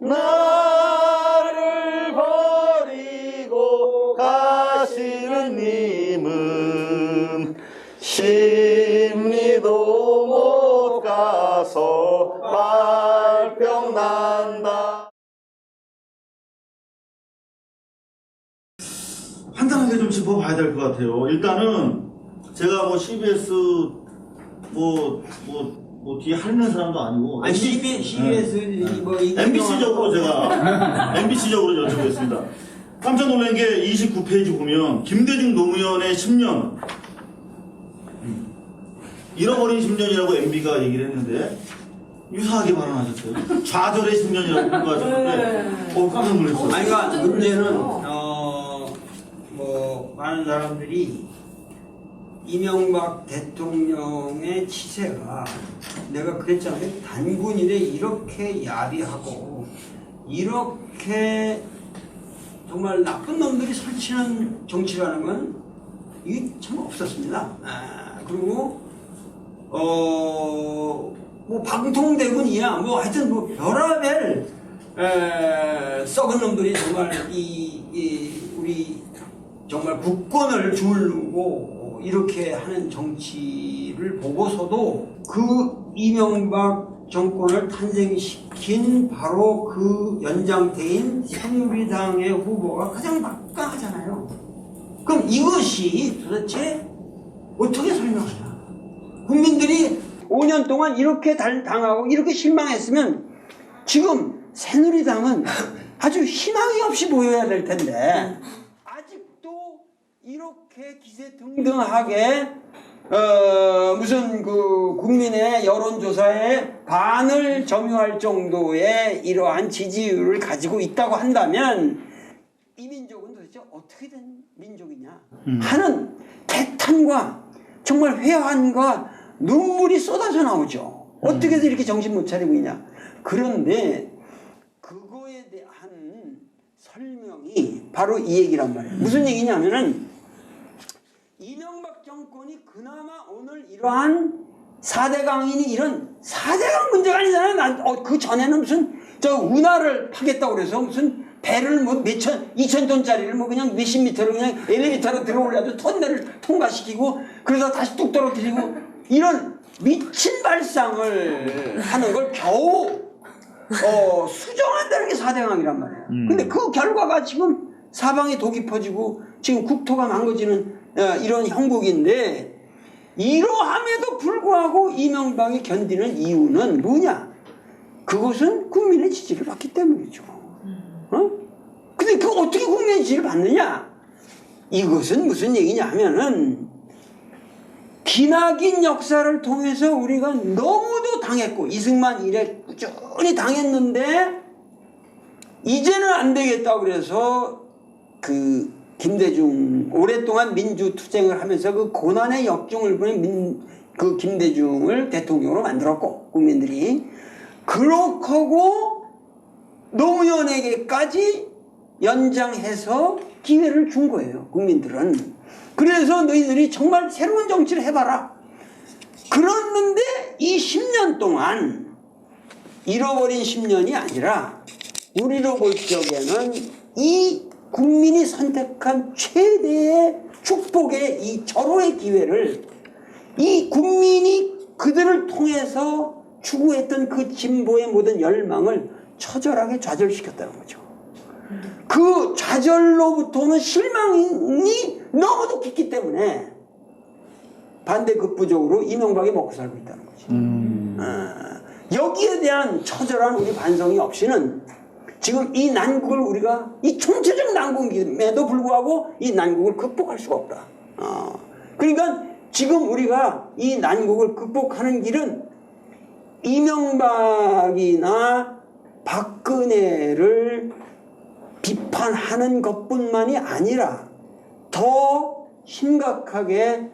나를 버리고 가시는 님은 심리도 못 가서 말병 난다. 간단하게 좀 짚어봐야 될 것 같아요. 일단은 제가 뭐 CBS 뒤에 하는 사람도 아니고 아니 CBS 뭐 MBC적으로 제가 MBC적으로 여쭤보겠습니다. 깜짝 놀란 게 29페이지 보면 김대중 노무현의 10년 잃어버린 10년이라고 MB가 얘기를 했는데 유사하게 발언하셨어요. 좌절의 10년이라고 평가하셨는데 깜짝 놀랐어요. 아니 그러니까 문제는 뭐 많은 사람들이 이명박 대통령의 치세가 내가 그랬잖아요. 단군일에 이렇게 야비하고 이렇게 정말 나쁜 놈들이 설치는 정치라는 건 이게 참 없었습니다. 그리고 뭐 방통대군이야 뭐 하여튼 뭐 별의별 썩은 놈들이 정말 우리 정말 국권을 주물르고 이렇게 하는 정치를 보고서도 그 이명박 정권을 탄생시킨 바로 그 연장태인 새누리당의 후보가 가장 막강하잖아요. 그럼 이것이 도대체 어떻게 설명하냐? 국민들이 5년 동안 이렇게 당하고 이렇게 실망했으면 지금 새누리당은 아주 희망이 없이 보여야 될 텐데 아직도 이렇게 기세등등하게 무슨 그 국민의 여론조사에 반을 점유할 정도의 이러한 지지율을 가지고 있다고 한다면 이 민족은 도대체 어떻게 된 민족이냐 하는 개탄과 정말 회한과 눈물이 쏟아져 나오죠. 어떻게 해서 이렇게 정신 못 차리고 있냐. 그런데 그거에 대한 설명이 바로 이 얘기란 말이에요. 무슨 얘기냐면은 이명박 정권이 그나마 오늘 이러한 4대 강인이 이런 4대강 문제가 아니잖아요. 그 전에는 무슨 운하를 파겠다고 그래서 무슨 배를 뭐 몇천, 2,000톤짜리를 뭐 그냥 몇십 미터를 그냥 엘리베이터로 들어올려도 턴넬을 통과시키고 그러다 다시 뚝 떨어뜨리고 이런 미친 발상을 하는 걸 겨우 수정한다는 게 4대강이란 말이에요. 근데 그 결과가 지금 사방에 독이 퍼지고 지금 국토가 망가지는 이런 형국인데 이러함에도 불구하고 이명박이 견디는 이유는 뭐냐? 그것은 국민의 지지를 받기 때문이죠. 근데 그 어떻게 국민의 지지를 받느냐? 이것은 무슨 얘기냐 하면은 기나긴 역사를 통해서 우리가 너무도 당했고 이승만 이래 꾸준히 당했는데 이제는 안 되겠다 그래서 그 김대중 오랫동안 민주투쟁을 하면서 그 고난의 역경을 보낸 그 김대중을 대통령으로 만들었고 국민들이 그렇고 노무현에게까지 연장해서 기회를 준 거예요. 국민들은. 그래서 너희들이 정말 새로운 정치를 해봐라. 그랬는데 이 10년 동안 잃어버린 10년이 아니라 우리로 볼 적에는 이 국민이 선택한 최대의 축복의 이 절호의 기회를 이 국민이 그들을 통해서 추구했던 그 진보의 모든 열망을 처절하게 좌절시켰다는 거죠. 그 좌절로부터는 실망이 너무도 깊기 때문에 반대급부적으로 이명박이 먹고 살고 있다는 거죠. 여기에 대한 처절한 우리 반성이 없이는 지금 이 난국을 우리가 이 총체적 난국임에도 불구하고 이 난국을 극복할 수가 없다. 그러니까 지금 우리가 이 난국을 극복하는 길은 이명박이나 박근혜를 비판하는 것뿐만이 아니라 더 심각하게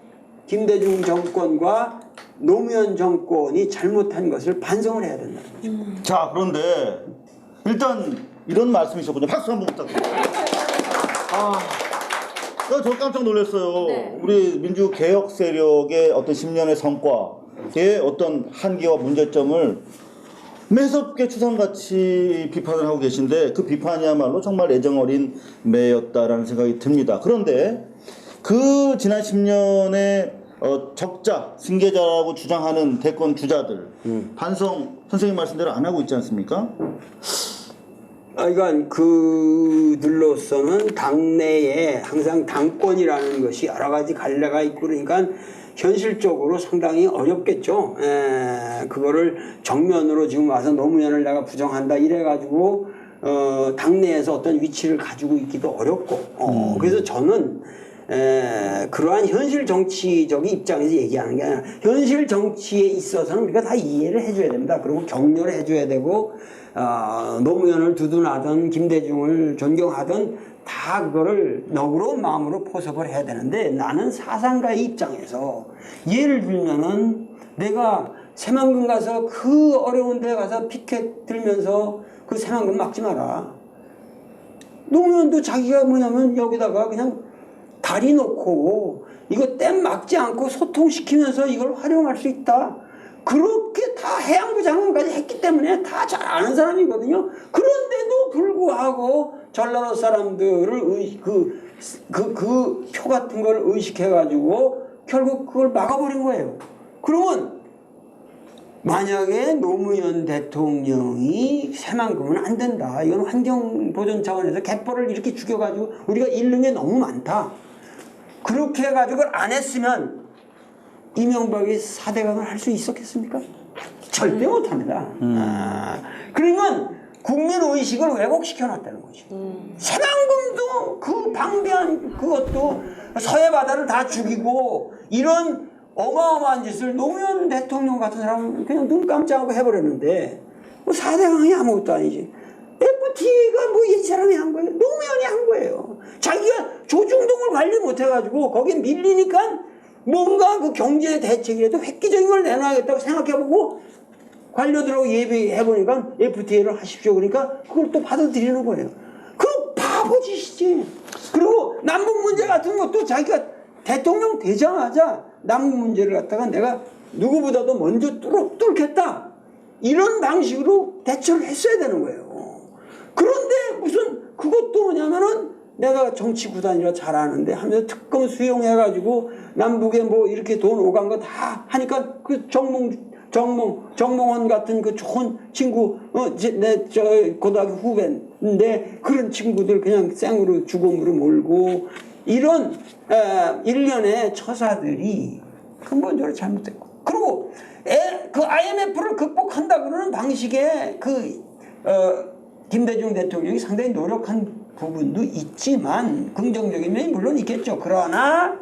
김대중 정권과 노무현 정권이 잘못한 것을 반성을 해야 된다는 거죠. 자, 그런데 일단 이런 말씀이셨군요. 박수 한번 부탁드립니다. 저 깜짝 놀랐어요. 네. 우리 민주개혁 세력의 어떤 10년의 성과의 어떤 한계와 문제점을 매섭게 추상같이 비판을 하고 계신데 그 비판이야말로 정말 애정 어린 매였다라는 생각이 듭니다. 그런데 그 지난 10년의 적자, 승계자라고 주장하는 대권 주자들 반성 선생님 말씀대로 안 하고 있지 않습니까? 그러니까 그들로서는 당내에 항상 당권이라는 것이 여러 가지 갈래가 있고 그러니까 현실적으로 상당히 어렵겠죠. 그거를 정면으로 지금 와서 노무현을 내가 부정한다 이래가지고 당내에서 어떤 위치를 가지고 있기도 어렵고 그래서 저는 그러한 현실 정치적인 입장에서 얘기하는 게 아니라 현실 정치에 있어서는 우리가 다 이해를 해줘야 됩니다. 그리고 격려를 해줘야 되고 노무현을 두둔하든 김대중을 존경하든 다 그거를 너그러운 마음으로 포섭을 해야 되는데 나는 사상가의 입장에서 예를 들면은 내가 새만금 가서 그 어려운 데 가서 피켓 들면서 그 새만금 막지 마라. 노무현도 자기가 뭐냐면 여기다가 그냥 다리 놓고 이거 댐 막지 않고 소통시키면서 이걸 활용할 수 있다. 그렇게 다 해양부 장관까지 했기 때문에 다 잘 아는 사람이거든요. 그런데도 불구하고 전라도 사람들을 그 표 같은 걸 의식해가지고 결국 그걸 막아버린 거예요. 그러면 만약에 노무현 대통령이 새만금은 안 된다. 이건 환경보존 차원에서 갯벌을 이렇게 죽여가지고 우리가 잃는 게 너무 많다. 그렇게 해가지고 안 했으면 이명박이 4대강을 할 수 있었겠습니까? 절대 못합니다. 그러면 국민의식을 왜곡시켜놨다는 거죠. 새만금도 그 방대한 그것도 서해 바다를 다 죽이고 이런 어마어마한 짓을 노무현 대통령 같은 사람은 그냥 눈 깜짝하고 해버렸는데 뭐 4대강이 아무것도 아니지. FTA가 뭐 이 사람이 한 거예요? 노무현이 한 거예요. 자기가 조중동을 관리 못해가지고 거기에 밀리니까 뭔가 그 경제 대책이라도 획기적인 걸 내놔야겠다고 생각해보고 관료들하고 예비해보니까 FTA를 하십시오. 그러니까 그걸 또 받아들이는 거예요. 그럼 바보짓이지. 그리고 남북 문제 같은 것도 자기가 대통령 되자마자 남북 문제를 갖다가 내가 누구보다도 먼저 뚫겠다. 이런 방식으로 대처를 했어야 되는 거예요. 그런데 무슨 그것도 뭐냐면은 내가 정치 구단이라 잘 아는데 하면서 특검 수용해가지고 남북에 뭐 이렇게 돈 오간 거 다 하니까 그 정몽원 같은 그 좋은 친구, 내 고등학교 후배인데 그런 친구들 그냥 생으로 주공으로 몰고 이런 일련의 처사들이 근본적으로 잘못됐고 그리고 그 IMF를 극복한다 그러는 방식의 김대중 대통령이 상당히 노력한 부분도 있지만 긍정적인 면이 물론 있겠죠. 그러나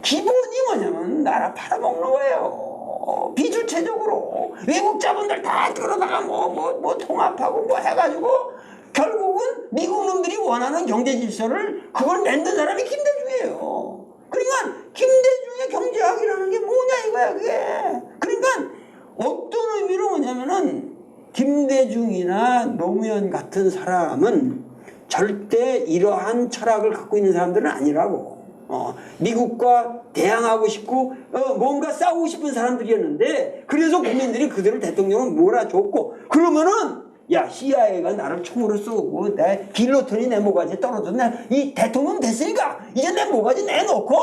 기본이 뭐냐면 나라 팔아먹는 거예요. 비주체적으로 외국 자본들 다 끌어다가 뭐 통합하고 뭐 해가지고 결국은 미국 놈들이 원하는 경제 질서를 그걸 만든 사람이 김대중이에요. 그러니까 김대중의 경제학이라는 게 뭐냐 이거야 그게. 그러니까 어떤 의미로 뭐냐면은 김대중이나 노무현 같은 사람은 절대 이러한 철학을 갖고 있는 사람들은 아니라고. 미국과 대항하고 싶고 뭔가 싸우고 싶은 사람들이었는데 그래서 국민들이 그들을 대통령으로 몰아줬고 그러면은 야 CIA가 나를 총으로 쏘고 내 길로톤이 내 모가지에 떨어졌네. 이 대통령 됐으니까 이제 내 모가지 내놓고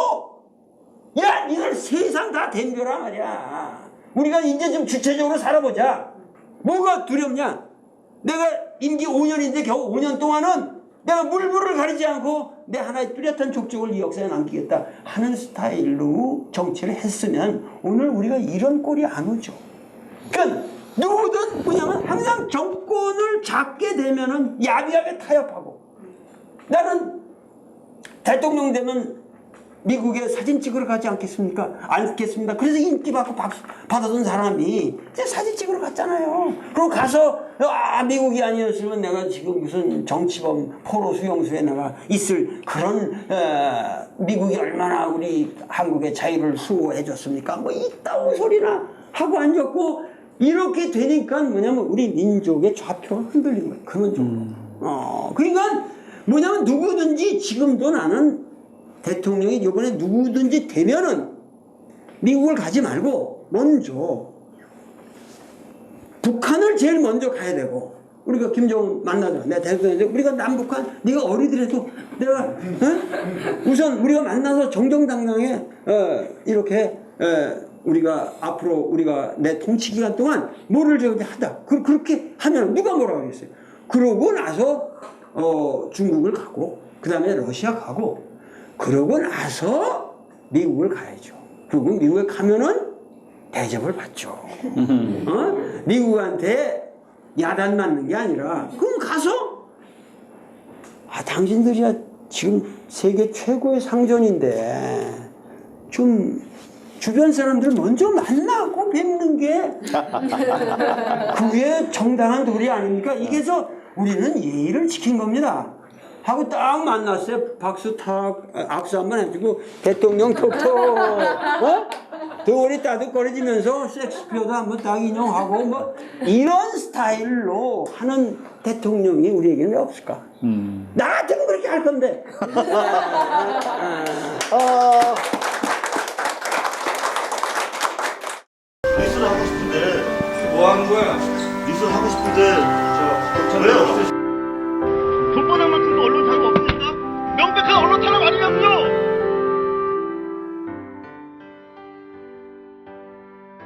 야 이걸 세상 다 덤벼라 말이야. 우리가 이제 좀 주체적으로 살아보자. 뭐가 두렵냐? 내가 임기 5년인데 겨우 5년 동안은 내가 물불을 가리지 않고 내 하나의 뚜렷한 족적을 이 역사에 남기겠다 하는 스타일로 정치를 했으면 오늘 우리가 이런 꼴이 안 오죠. 그러니까 누구든 뭐냐면 항상 정권을 잡게 되면은 야비하게 타협하고 나는 대통령 되면 미국에 사진 찍으러 가지 않겠습니까? 않겠습니다. 그래서 인기받고 받아준 사람이 이제 사진 찍으러 갔잖아요. 그럼 가서 미국이 아니었으면 내가 지금 무슨 정치범 포로 수용소에 내가 있을 그런 미국이 얼마나 우리 한국의 자유를 수호해 줬습니까? 뭐 이따운 소리나 하고 앉았고 이렇게 되니까 뭐냐면 우리 민족의 좌표가 흔들리는 거예요. 그런 쪽으로. 그러니까 뭐냐면 누구든지 지금도 나는 대통령이 이번에 누구든지 되면은 미국을 가지 말고 먼저 북한을 제일 먼저 가야 되고 우리가 김정은 만나자. 내가 대통령인데 우리가 남북한 네가 어리더라도 내가 우선 우리가 만나서 정정당당하게 이렇게 우리가 앞으로 우리가 내 통치 기간 동안 뭐를 저기 하다. 그렇게 하면 누가 뭐라고 하겠어요. 그러고 나서 중국을 가고 그 다음에 러시아 가고 그러고 나서 미국을 가야죠. 그리고 미국에 가면은 대접을 받죠. 미국한테 야단 맞는 게 아니라 그럼 가서 당신들이야 지금 세계 최고의 상전인데 좀 주변 사람들 먼저 만나고 뵙는 게 그게 정당한 도리 아닙니까? 이게서 우리는 예의를 지킨 겁니다. 하고 딱 만났어요. 박수 탁 악수 한번 해주고 대통령 톡톡 덩어리 따뜻거려지면서 섹스피어도 한번 딱 인용하고 뭐 이런 스타일로 하는 대통령이 우리에게는 왜 없을까? 나 같으면 그렇게 할 건데. 뉴스를 하고 싶은데 뭐 하는 거야? 뉴스를 하고 싶은데 저, 왜 없으시? 돈바닥만큼도 언론 자유